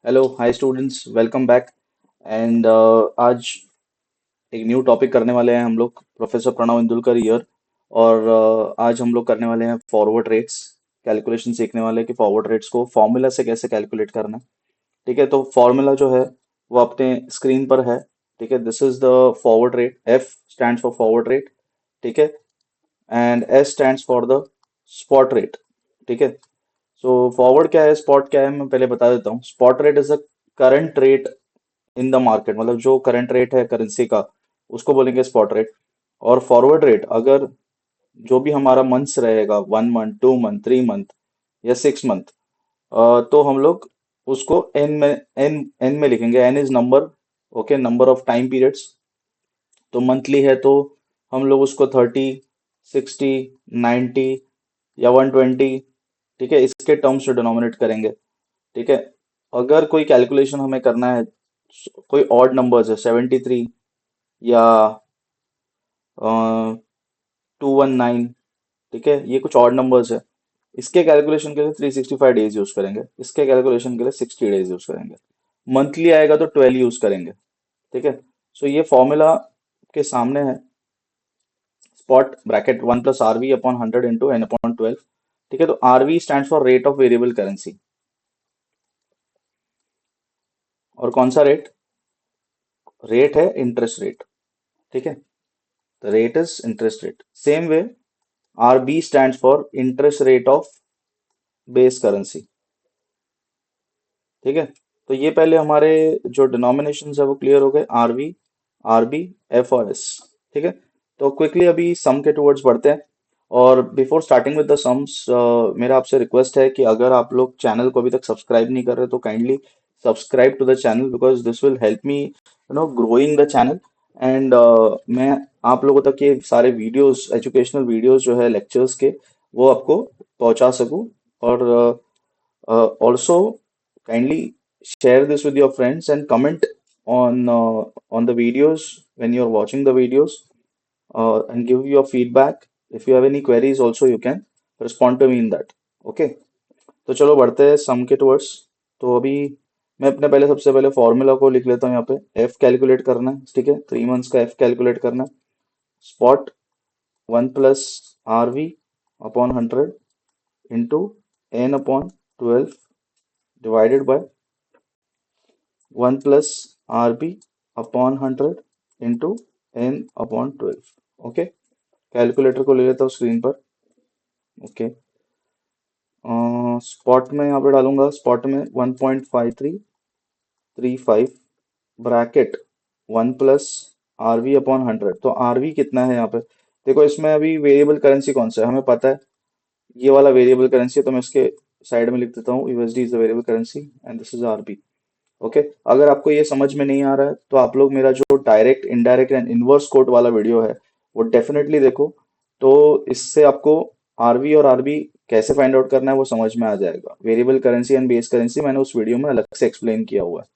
Hello hi students, welcome back. And आज एक new topic करने वाले हैं हम लोग। Professor Pranav Indulkar here. और आज हम लोग करने वाले हैं फॉरवर्ड रेट्स। कैलकुलेशन सीखने वाले हैं कि फॉरवर्ड रेट्स को फॉर्मूला से कैसे कैलकुलेट करना है। ठीक है, तो फॉर्मूला जो है वो अपने स्क्रीन पर है। ठीक है, this is the forward rate. F stands for forward rate. ठीक है, and S stands for the spot rate. ठीक है, सो फॉरवर्ड क्या है, स्पॉट क्या है, मैं पहले बता देता हूँ। Spot rate is the current rate in the market, मतलब जो करंट रेट है करेंसी का, उसको बोलेंगे स्पॉट रेट। और फॉरवर्ड रेट अगर जो भी हमारा मंथ्स रहेगा, 1 मंथ, 2 मंथ, 3 मंथ या 6 मंथ, तो हम लोग उसको एन में लिखेंगे। N is number, okay, number of time periods. तो मंथली है तो हम लोग उसको 30, 60, 90 या 120, ठीक है, इसके टर्म्स में डिनोमिनेट करेंगे। ठीक है, अगर कोई कैलकुलेशन हमें करना है, कोई ऑड नंबर्स है, 73 या 219, ठीक है, ये कुछ ऑड नंबर्स है। इसके कैलकुलेशन के लिए 365 डेज यूज करेंगे, इसके कैलकुलेशन के लिए 60 डेज यूज करेंगे। मंथली आएगा तो 12 यूज करेंगे। ठीक है, सो ये फॉर्मूला के सामने है। Spot bracket 1 + RV/100 into N/12। ठीक है, तो RV stand for rate of variable currency. और कौन सा रेट? रेट है इंटरेस्ट रेट। ठीक है, the rate is interest rate. Same way, RB stands for interest rate of base currency. ठीक है, तो ये पहले हमारे जो डिनोमिनेशन है वो क्लियर हो गए। आरवी, आरबी, एफ और एस। ठीक है, तो क्विकली अभी सम के टुवर्ड्स बढ़ते हैं। और before starting with the sums, मेरा आपसे रिक्वेस्ट है कि अगर आप लोग चैनल को अभी तक सब्सक्राइब नहीं कर रहे तो kindly subscribe to the channel, because this will help me growing the channel. And मैं आप लोगों तक ये सारे वीडियोस, एजुकेशनल वीडियोस जो है लेक्चर्स के, वो आपको पहुंचा सकूं। और also kindly share this with your friends and comment on the videos when you're watching the videos, and give your feedback. If you have any queries also you can respond to me in that. Okay, तो चलो बढ़ते हैं सम के towards. तो अभी मैं अपने पहले सबसे पहले फॉर्मूला को लिख लेता हूँ। यहाँ पे एफ कैलकुलेट करना है। ठीक है, 3 मंथ्स का एफ कैलकुलेट करना है। Spot 1 + RV/100 into N/12 divided by 1 + RB/100 into N/12। Okay, calculator को ले लेता हूँ स्क्रीन पर। ओके, स्पॉट में यहाँ पे डालूंगा। स्पॉट में 1.5335 ब्रैकेट 1 + RV/100। तो RV कितना है यहाँ पे? देखो, इसमें अभी वेरिएबल करेंसी कौन सा है हमें पता है, ये वाला वेरिएबल करेंसी है। तो मैं इसके साइड में लिख देता हूँ USD is the variable currency and this is RB. Okay, अगर आपको ये समझ में नहीं आ रहा है तो आप लोग मेरा जो direct, indirect and inverse quote वाला वीडियो है वो डेफिनेटली देखो। तो इससे आपको आरवी और आरबी कैसे फाइंड आउट करना है वो समझ में आ जाएगा। Variable currency and base currency मैंने उस वीडियो में अलग से एक्सप्लेन किया हुआ है।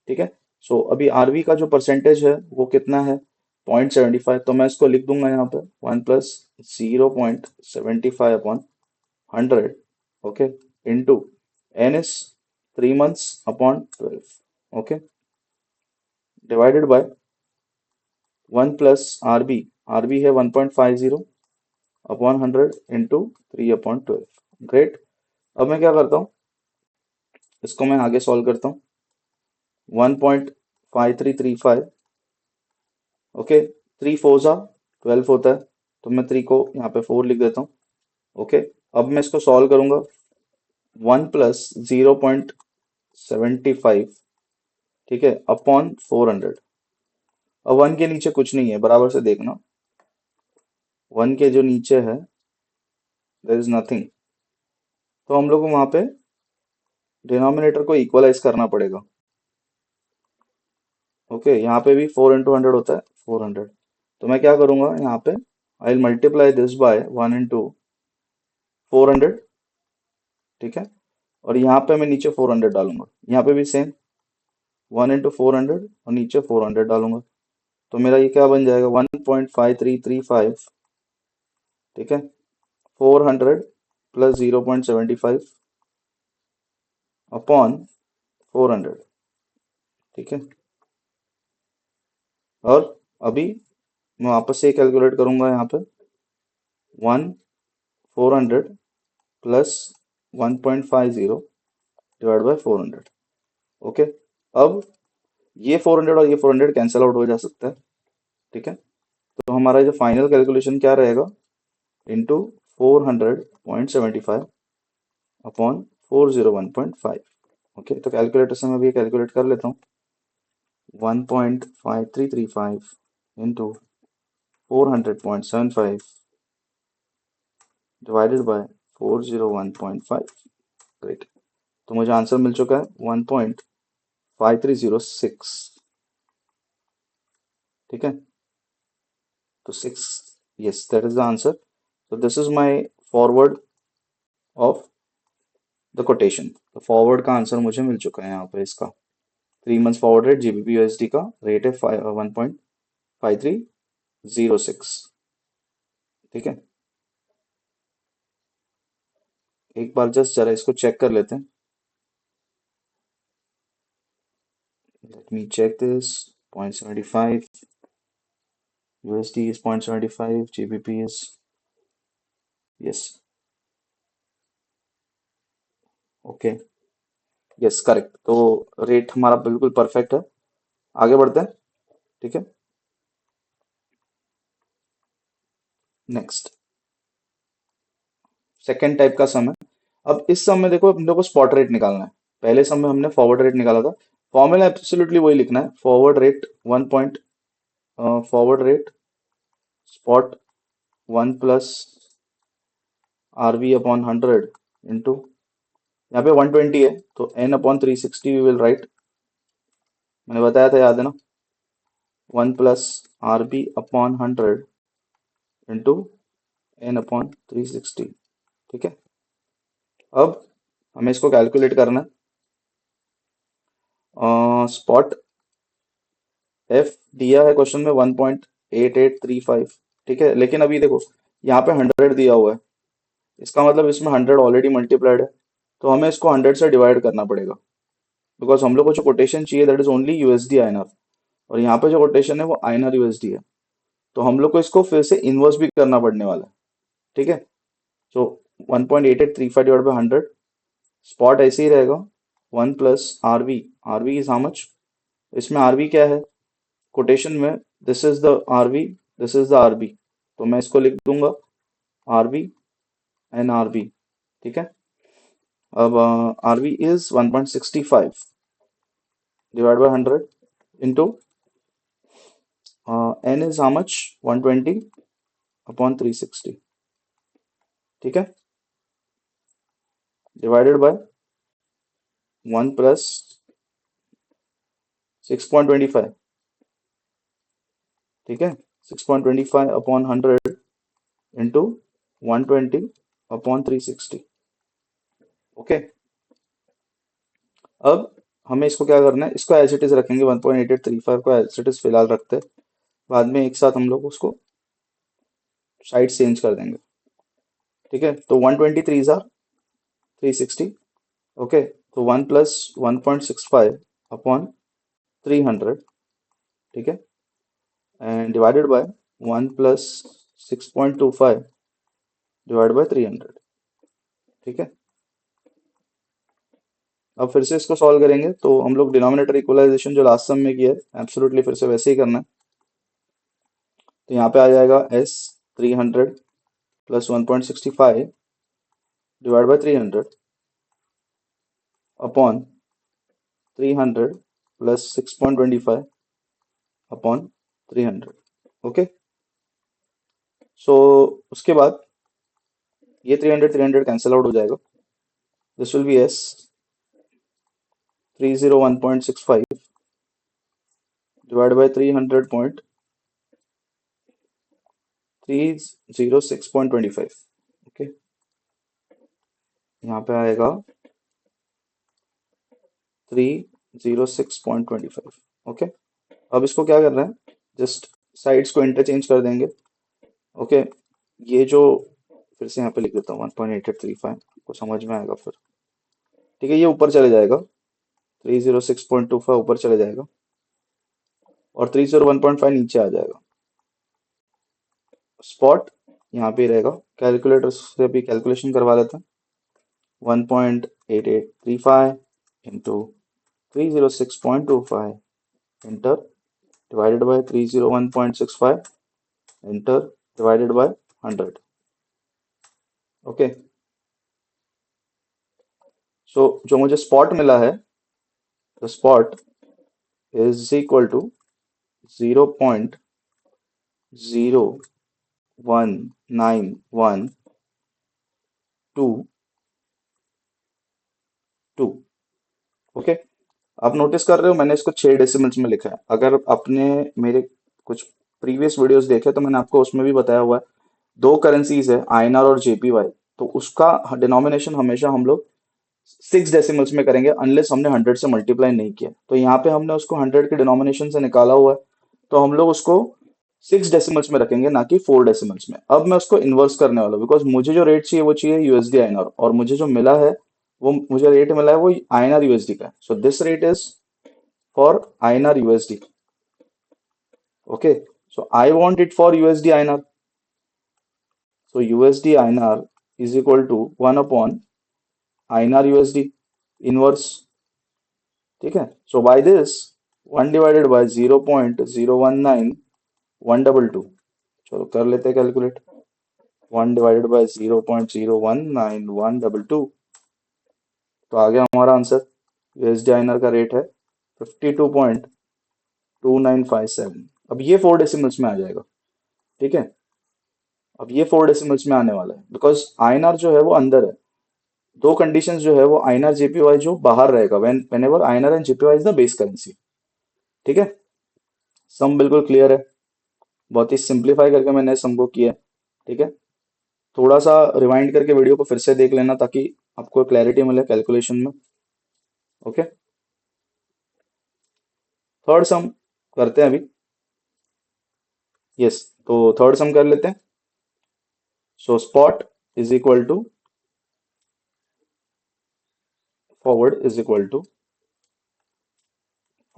ठीक है, सो अभी आरवी का जो परसेंटेज है वो कितना है? 0.75। तो मैं इसको लिख दूंगा यहाँ पे 1 + 0.75/100, okay, into N is 3 months/12, okay, divided by 1 + RB। RB है 1.50/100 इंटू 3/12। ग्रेट। अब मैं क्या करता हूँ, इसको मैं आगे सॉल्व करता हूँ। 1.5335, ओके, 3 4 12 होता है, तो मैं 3 को यहाँ पे 4 लिख देता हूँ। ओके, अब मैं इसको सॉल्व करूंगा। 1 + 0.75, ठीक है, अपॉन 400। अब 1 के नीचे कुछ नहीं है, बराबर से देखना। 1 के जो नीचे है देयर इज नथिंग। तो हम लोग को वहां पे डिनोमिनेटर को इक्वलाइज करना पड़ेगा। ओके, यहाँ पे भी 4 × 100 होता है, 400। तो मैं क्या करूंगा यहाँ पे, I will multiply this by 1 × 400। ठीक है, और यहाँ पे मैं नीचे 400 डालूंगा। यहाँ पे भी सेम, 1 × 400 और नीचे 400 डालूंगा। तो मेरा ये क्या बन जाएगा, 1.5335, ठीक है, 400 + 0.75 अपॉन 400। ठीक है। और अभी मैं वापस से कैलकुलेट करूंगा यहाँ पे, 1 400 प्लस 1.50 डिवाइड बाय 400। ओके। अब ये 400 और ये 400 कैंसिल आउट हो जा सकता है। ठीक है। तो हमारा जो फाइनल कैलकुलेशन क्या रहेगा, इंटू 400.75 अपॉन 401.5। ओके, तो कैलकुलेटर से मैं भी कैलकुलेट कर लेता हूँ। 1.5335 इंटू 400.75 डिवाइडेड बाय 401.5। ग्रेट। तो मुझे आंसर मिल चुका है 1.5306। ठीक है। तो 6, yes that is the answer. तो this is my forward of the quotation. तो फॉरवर्ड का आंसर मुझे मिल चुका है यहाँ पे इसका। 3 months forward rate GBP USD का रेट है 1.5306। ठीक है। एक बार जस्ट जरा इसको चेक कर लेते हैं। Let me check this. 0.75 USD is 0.75, GBP is, yes, okay, yes correct. तो रेट हमारा बिल्कुल परफेक्ट है। आगे बढ़ते हैं। ठीक है। नेक्स्ट, सेकेंड टाइप का सम है। अब इस सम में देखो हम लोग को स्पॉट रेट निकालना है। पहले सम में हमने फॉरवर्ड रेट निकाला था। फॉर्मूला एब्सोल्युटली वही लिखना है, forward rate 1 forward rate spot 1 plus RV upon 100 into, यहाँ पे 120 है तो N upon 360 we will write. मैंने बताया था, याद है ना, 1 plus RB upon 100 into N upon 360। ठीक है। अब हमें इसको कैलकुलेट करना है। स्पॉट एफ दिया है क्वेश्चन में 1.8835। ठीक है, लेकिन अभी देखो यहाँ पे 100 दिया हुआ है, इसका मतलब इसमें 100 ऑलरेडी मल्टीप्लाइड है। तो हमें इसको 100 से डिवाइड करना पड़ेगा, बिकॉज हम लोग को जो कोटेशन चाहिए that is only USD INR, और यहाँ पे जो कोटेशन है वो आईएनआर यूएसडी है। तो हम लोग को इसको फिर से इन्वर्स भी करना पड़ने वाला है। ठीक है। सो 1.8835 डिवाइड बाई 100, स्पॉट ऐसे ही रहेगा 1 plus RV। RV is how much, इसमें RV क्या है कोटेशन में, this is the RV, this is the RB। तो मैं इसको लिख दूंगा RV एंड RB। ठीक है। अब RV is 1.65 divide bye 100 into N is how much, 120 upon 360। ठीक है। Divided by 1 plus 6.25। ठीक है। 6.25 अपॉन 100 इंटू 120 अपॉन 360। ओके। अब हमें इसको क्या करना है, इसको एज इट इज रखेंगे, 1.8835 को एज इट इज फिलहाल रखते हैं। बाद में एक साथ हम लोग उसको साइड चेंज कर देंगे। ठीक है। तो 120 जार 360। ओके। तो 1 प्लस 1.65 अपॉन 300। ठीक है। And divided by 1 plus 6.25 divide by 300। ठीक है। अब फिर से इसको सॉल्व करेंगे तो हम लोग डिनोमिनेटर इक्वलाइजेशन जो लास्ट सम में किया है एब्सोल्युटली फिर से वैसे ही करना है। तो यहाँ पे आ जाएगा S 300 plus 1.65 divide by 300 upon 300 plus 6.25 upon 300। Okay. So उसके बाद ये 300 कैंसिल आउट हो जाएगा। This will be S 301.65 divide by 300.306.25। Okay. यहाँ पे आएगा 306.25। ओके। अब इसको क्या करना है, जस्ट साइड्स को इंटरचेंज कर देंगे। ओके। ये जो, फिर से यहाँ पे लिख देता हूँ 1.8835, आपको समझ में आएगा फिर। ठीक है, ये ऊपर चले जाएगा 306.25 ऊपर चले जाएगा और 301.5 नीचे आ जाएगा। स्पॉट यहाँ पे ही रहेगा। कैलकुलेटर से भी कैलकुलेशन करवा लेते हैं। 1.8835 into 306.25 into divided by 301.65 into divided by 100। Okay, so जो मुझे स्पॉट मिला है, the spot is equal to 0.01912। Okay, आप नोटिस कर रहे हो मैंने इसको 6 डेसिमल्स में लिखा है। अगर आपने मेरे कुछ प्रीवियस वीडियोस देखे तो मैंने आपको उसमें भी बताया हुआ है, दो करेंसीज है आईएनआर और जेपीवाई, तो उसका डिनोमिनेशन हमेशा हम लोग 6 डेसिमल्स में करेंगे अनलेस हमने 100 से मल्टीप्लाई नहीं किया। तो यहाँ पे हमने उसको 100 के डिनोमिनेशन से निकाला हुआ है, तो हम लोग उसको 6 डेसिमल्स में रखेंगे, ना कि 4 डेसिमल्स में। अब मैं उसको इन्वर्स करने वाला हूँ, बिकॉज मुझे जो रेट चाहिए वो चाहिए यूएसडी आईएनआर, और मुझे जो मिला है, वो मुझे रेट मिला है वो आईएनआर यूएसडी का है। So this rate is for INR USD. Okay, so I want it for USD INR. So USD INR is equal to 1 upon INR USD inverse. ठीक है, so by this 1 divided by 0.019122, चलो कर लेते हैं calculate. 1 divided by 0.0191122, तो आ गया हमारा answer. USD INR का रेट है 52.2957। अब ये 4 डेसिमल्स में आ जाएगा। ठीक है, अब ये 4 डेसिमल्स में आने वाला है, बिकॉज आईएनआर जो है वो अंदर है। दो कंडीशंस जो है वो आईएनआर जेपीवाई जो बाहर रहेगा, whenever INR and JPY is the base currency. ठीक है, सम बिल्कुल क्लियर है। बहुत ही सिंप्लीफाई करके मैंने सम को किया है। ठीक है, थोड़ा सा रिवाइंड करके वीडियो को फिर से देख लेना ताकि आपको क्लैरिटी मिले कैलकुलेशन में। ओके, थर्ड सम करते हैं अभी। यस, तो थर्ड सम कर लेते हैं। So spot is equal to forward is equal to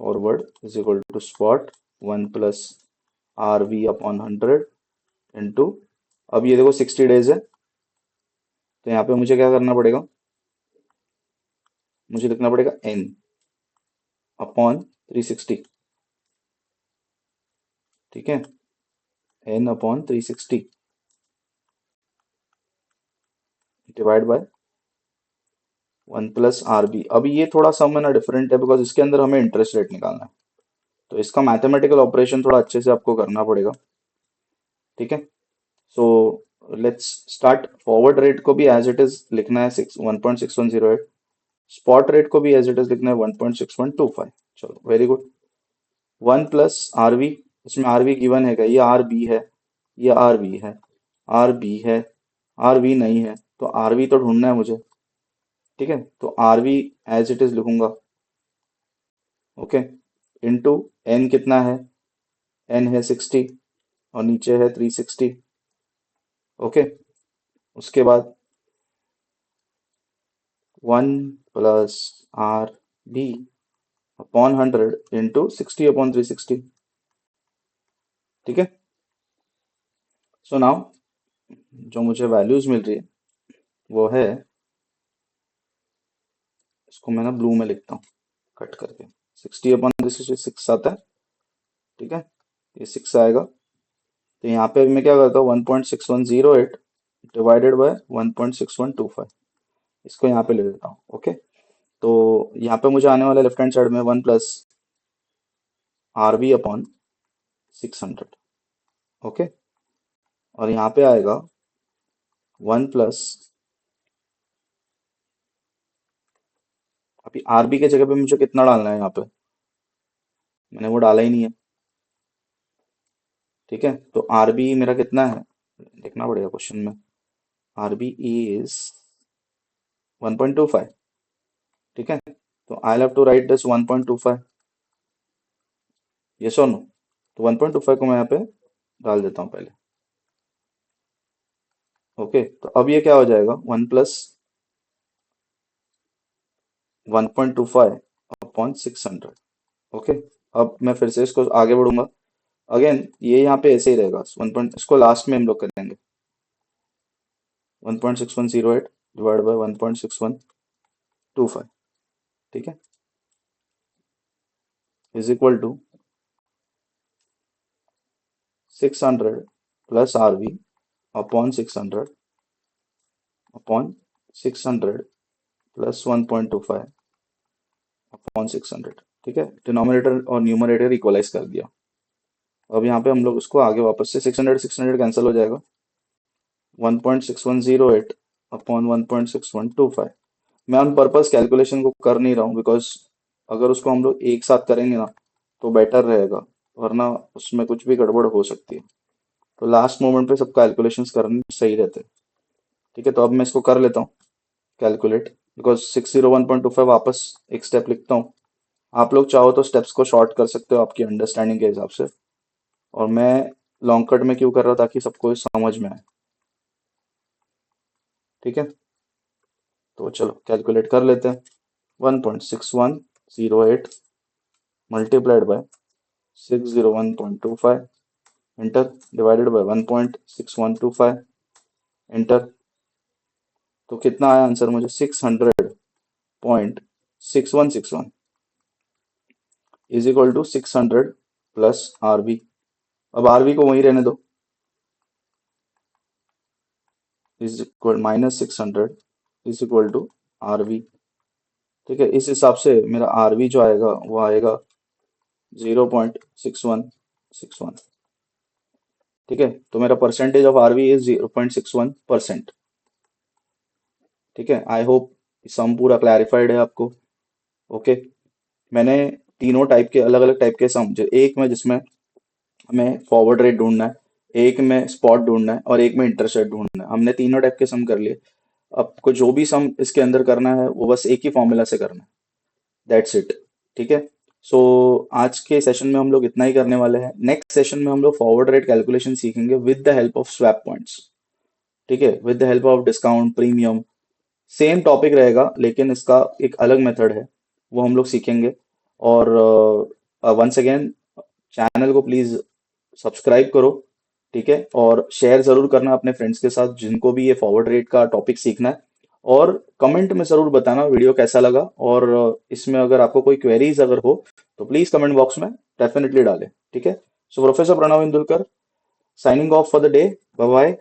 forward is equal to spot 1 plus RV upon 100 into, अब ये देखो 60 डेज है, तो यहाँ पे मुझे क्या करना पड़ेगा, मुझे लिखना पड़ेगा N अपॉन 360। ठीक है, N upon 360 divide by 1 plus RB। अब ये थोड़ा सम है ना डिफरेंट है, बिकॉज इसके अंदर हमें इंटरेस्ट रेट निकालना है, तो इसका मैथमेटिकल ऑपरेशन थोड़ा अच्छे से आपको करना पड़ेगा। ठीक है, so let's start. Forward rate को भी एज इट इज लिखना है 1.6108। स्पॉट रेट को भी एज इट इज लिखना है 1.6125। चलो वेरी गुड। 1 प्लस RV, इसमें RV गिवन है क्या, ये RB है, ये RB है, RB है, RV नहीं है, तो RV तो ढूंढना है मुझे। ठीक है, तो RV एज इट इज लिखूंगा। ओके, इनटू N कितना है, N है 60 और नीचे है 360। ओके, उसके बाद 1 plus RB upon 100 into 60 upon 360। ठीक है, सो नाउ जो मुझे वैल्यूज मिल रही है वो है, इसको मैं ना ब्लू में लिखता हूँ कट करके। 60 अपॉन 360 6 आता है। ठीक है, ये 6 आएगा, तो यहाँ पे मैं क्या करता हूँ 1.6108 डिवाइडेड बाय 1.6125, इसको यहाँ पे ले लेता हूँ। ओके, तो यहाँ पे मुझे आने वाला लेफ्ट हैंड साइड में 1 प्लस RB अपॉन 600। ओके, और यहाँ पे आएगा 1 प्लस, अभी RB के जगह पे मुझे कितना डालना है, यहाँ पे मैंने वो डाला ही नहीं है। ठीक है, तो RB मेरा कितना है देखना पड़ेगा क्वेश्चन में। RB is 1.25। ठीक है, तो I have to write this 1.25, yes और नो। तो 1.25 को मैं यहाँ पे डाल देता हूँ पहले। ओके, तो अब ये क्या हो जाएगा, 1 प्लस 1.25 अपॉन 600। ओके, अब मैं फिर से इसको आगे बढ़ूंगा। अगेन ये यहाँ पे ऐसे ही रहेगा, इसको लास्ट में हम लोग करेंगे। 1.6108 डिवाइड बाय 1.6125, ठीक है, is equal to 600 plus R V upon 600 upon 600 plus 1.25 upon 600, ठीक है। डिनोमिनेटर और न्यूमरेटर इक्वलाइज कर दिया। अब यहाँ पे हम लोग उसको आगे वापस से 600 कैंसिल हो जाएगा। 1.6108 अपॉन 1.6125। मैं ऑन पर्पस कैलकुलेशन को कर नहीं रहा हूँ, बिकॉज अगर उसको हम लोग एक साथ करेंगे ना तो बेटर रहेगा, वरना उसमें कुछ भी गड़बड़ हो सकती है। तो लास्ट मोमेंट पे सब कैलकुलेशंस करने सही रहते हैं, ठीक है। तो अब मैं इसको कर लेता हूँ कैलकुलेट, बिकॉज 601.25 वापस एक स्टेप लिखता हूँ। आप लोग चाहो तो स्टेप्स को शॉर्ट कर सकते हो आपकी अंडरस्टैंडिंग के हिसाब से, और मैं लॉन्ग कट में क्यों कर रहा हूँ, ताकि सबको समझ में आए, ठीक है। तो चलो कैलकुलेट कर लेते हैं। 1.6108 multiplied by 601.25 enter, divided by 1.6125 enter. तो कितना आया आंसर मुझे? 600.6161 is equal to 600 plus RB. अब आरबी को वहीं रहने दो, is equal minus 600 is equal to RB, ठीक है। इस हिसाब से मेरा आरबी जो आएगा वो आएगा 0.6161, ठीक है। तो मेरा परसेंटेज ऑफ आरबी इज 0.61%, ठीक है। आई होप सम पूरा क्लैरिफाइड है आपको। ओके, मैंने तीनों टाइप के अलग अलग टाइप के सम, जो एक में जिसमें हमें फॉरवर्ड रेट ढूंढना है, एक में स्पॉट ढूंढना है, और एक में इंटरसेप्ट ढूंढना है, हमने तीनों टाइप के सम कर लिए। आपको जो भी सम इसके अंदर करना है वो बस एक ही फॉर्मूला से करना है, दैट्स इट, ठीक है। सो आज के सेशन में हम लोग इतना ही करने वाले हैं। नेक्स्ट सेशन में हम लोग फॉरवर्ड रेट कैलकुलेशन सीखेंगे with the help of swap points, ठीक है, with the help of discount premium. Same topic रहेगा लेकिन इसका एक अलग मेथड है, वो हम लोग सीखेंगे। और वंस अगेन चैनल को प्लीज सब्सक्राइब करो, ठीक है, और शेयर जरूर करना अपने फ्रेंड्स के साथ जिनको भी ये फॉरवर्ड रेट का टॉपिक सीखना है। और कमेंट में जरूर बताना वीडियो कैसा लगा, और इसमें अगर आपको कोई क्वेरीज अगर हो तो प्लीज कमेंट बॉक्स में डेफिनेटली डालें, ठीक है। So professor Pranav Indulkar signing off for the day, bye bye.